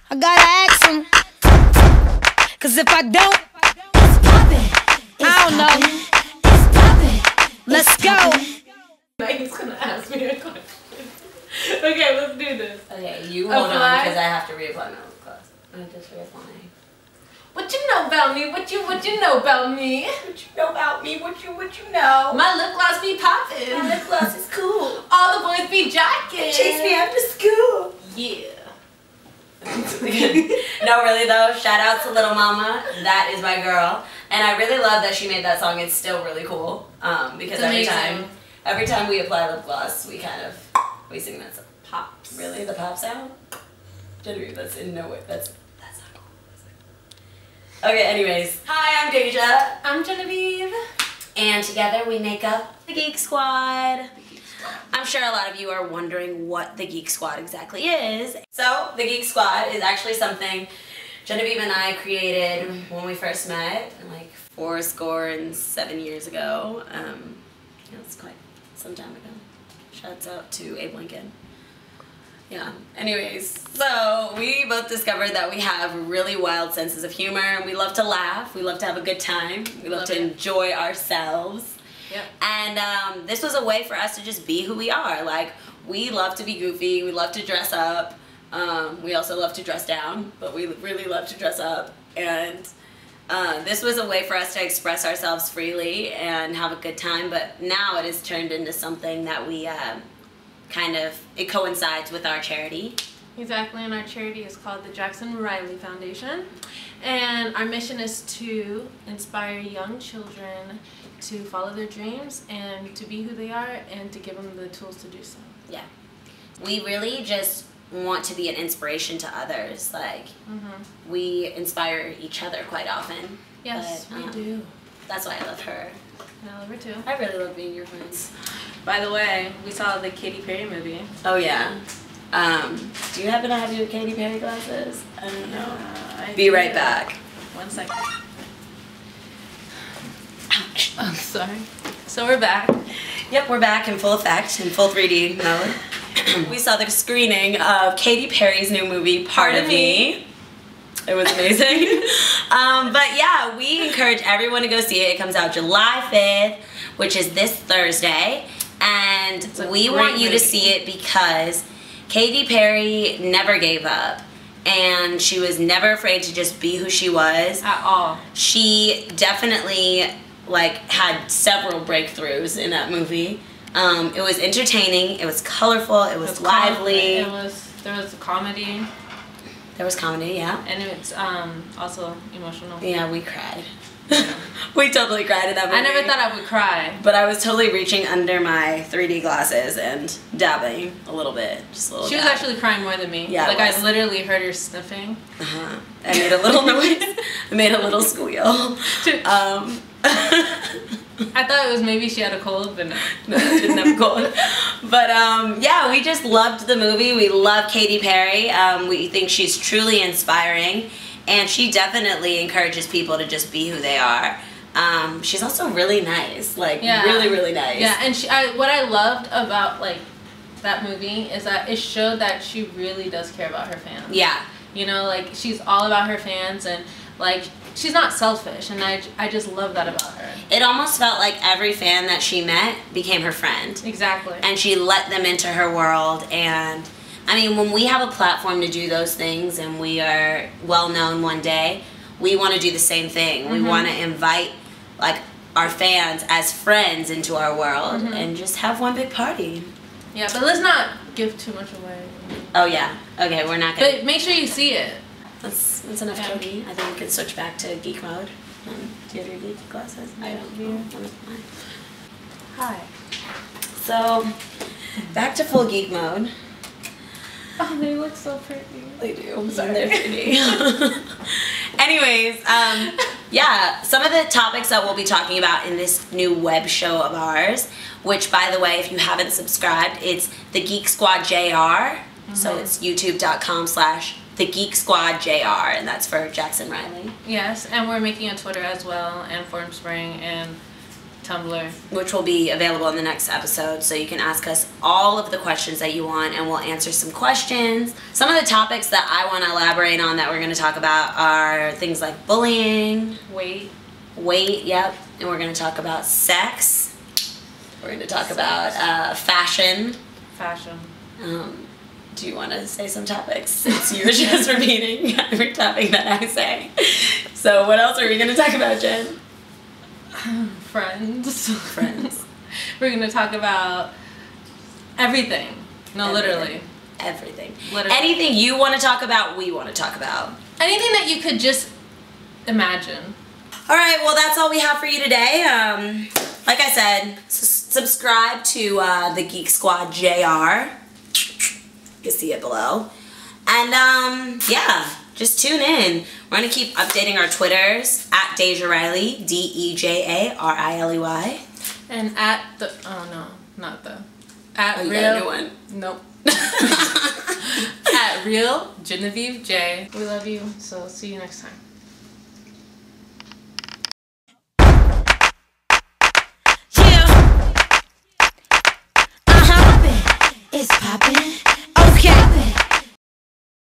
I gotta ask him. Cause if I don't, it's poppin'. I don't know. It's poppin'. Let's go. Megan's gonna ask me a question. Okay, let's do this. Okay, you hold on because I have to reapply my lip gloss. I'm just reapplying. What you know about me? What you know about me? What you know about me? What you know? My lip gloss be poppin'. My lip gloss is cool. All the boys be jockin'. Chase me after school. Yeah. No, really though, shout out to Little Mama. That is my girl. And I really love that she made that song. It's still really cool. Because every time we apply lip gloss, we sing that song. Pops. Really? The pop sound? Genevieve, that's in no way. That's not cool. Okay, anyways. Hi, I'm Deja. I'm Genevieve. And together we make up the Geek Squad. I'm sure a lot of you are wondering what the Geek Squad exactly is. So, the Geek Squad is actually something Genevieve and I created when we first met, like 7 years ago. It's quite some time ago. Shouts out to Abe Lincoln. Yeah, anyways, so we both discovered that we have really wild senses of humor, and we love to laugh, we love to have a good time, we love to enjoy ourselves. Yep. And this was a way for us to just be who we are. Like, we love to be goofy, we love to dress up, we also love to dress down, but we really love to dress up. And this was a way for us to express ourselves freely and have a good time, but now it has turned into something that we it coincides with our charity. Exactly, and our charity is called the Jackson Riley Foundation. And our mission is to inspire young children to follow their dreams and to be who they are and to give them the tools to do so. Yeah. We really just want to be an inspiration to others. Like, we inspire each other quite often. Yes, but, we do. That's why I love her. I love her too. I really love being your friends. By the way, we saw the Katy Perry movie. Oh yeah. Do you happen to have your Katy Perry glasses? I don't know. Be right back. 1 second. Ouch. I'm sorry. So we're back. Yep, we're back in full effect, in full 3D mode. We saw the screening of Katy Perry's new movie, Part of Me. It was amazing. But yeah, we encourage everyone to go see it. It comes out July 5th, which is this Thursday. And we want you to see it because Katy Perry never gave up. And she was never afraid to just be who she was. At all. She definitely had several breakthroughs in that movie. It was entertaining, it was colorful, it was lively. There was comedy. There was comedy, yeah. And it's also emotional. Yeah, we cried. We totally cried in that movie. I never thought I would cry. But I was totally reaching under my 3D glasses and dabbing a little bit. Just a little She was actually crying more than me. Yeah, I literally heard her sniffing. I made a little noise. I made a little squeal. I thought it was maybe she had a cold, but no. No, I didn't have a cold. But yeah, we just loved the movie. We love Katy Perry. We think she's truly inspiring. And she definitely encourages people to just be who they are. She's also really nice, really, really nice. Yeah, and what I loved about that movie is that it showed that she really does care about her fans. Yeah. You know, she's all about her fans, and she's not selfish, and I just love that about her. It almost felt like every fan that she met became her friend. Exactly. And she let them into her world, and I mean, when we have a platform to do those things and we are well known one day, we want to do the same thing. We want to invite our fans as friends into our world and just have one big party. Yeah, but let's not give too much away. Oh yeah. Okay, we're not gonna. But make sure you see it. That's enough for me. I think we can switch back to geek mode. Do you have your geek glasses? I do. Hi. So, back to full geek mode. Oh, they look so pretty. They do. I'm sorry. They're pretty. Anyways, yeah, some of the topics that we'll be talking about in this new web show of ours, which, by the way, if you haven't subscribed, it's the Geek Squad JR. So it's youtube.com/the Geek Squad JR, and that's for Jackson Riley. Yes, and we're making a Twitter as well, and Formspring, and Tumblr. which will be available in the next episode, so you can ask us all of the questions that you want and we'll answer some questions. Some of the topics that I want to elaborate on that we're going to talk about are things like bullying, weight, yep, and we're going to talk about sex. We're going to talk about fashion. Do you want to say some topics since you're just repeating every topic that I say? So what else are we going to talk about, Jen? Friends. We're going to talk about everything. No, literally. Everything. Literally. Anything you want to talk about, we want to talk about. Anything that you could just imagine. All right, well, that's all we have for you today. Like I said, subscribe to the Geek Squad JR. You can see it below. And, yeah, just tune in. We're going to keep updating our Twitters at Deja Riley, DejaRiley. And at the, oh no, not the. At you real. got a new one? Nope. At real Genevieve J. We love you, so see you next time. Yeah. It's poppin'.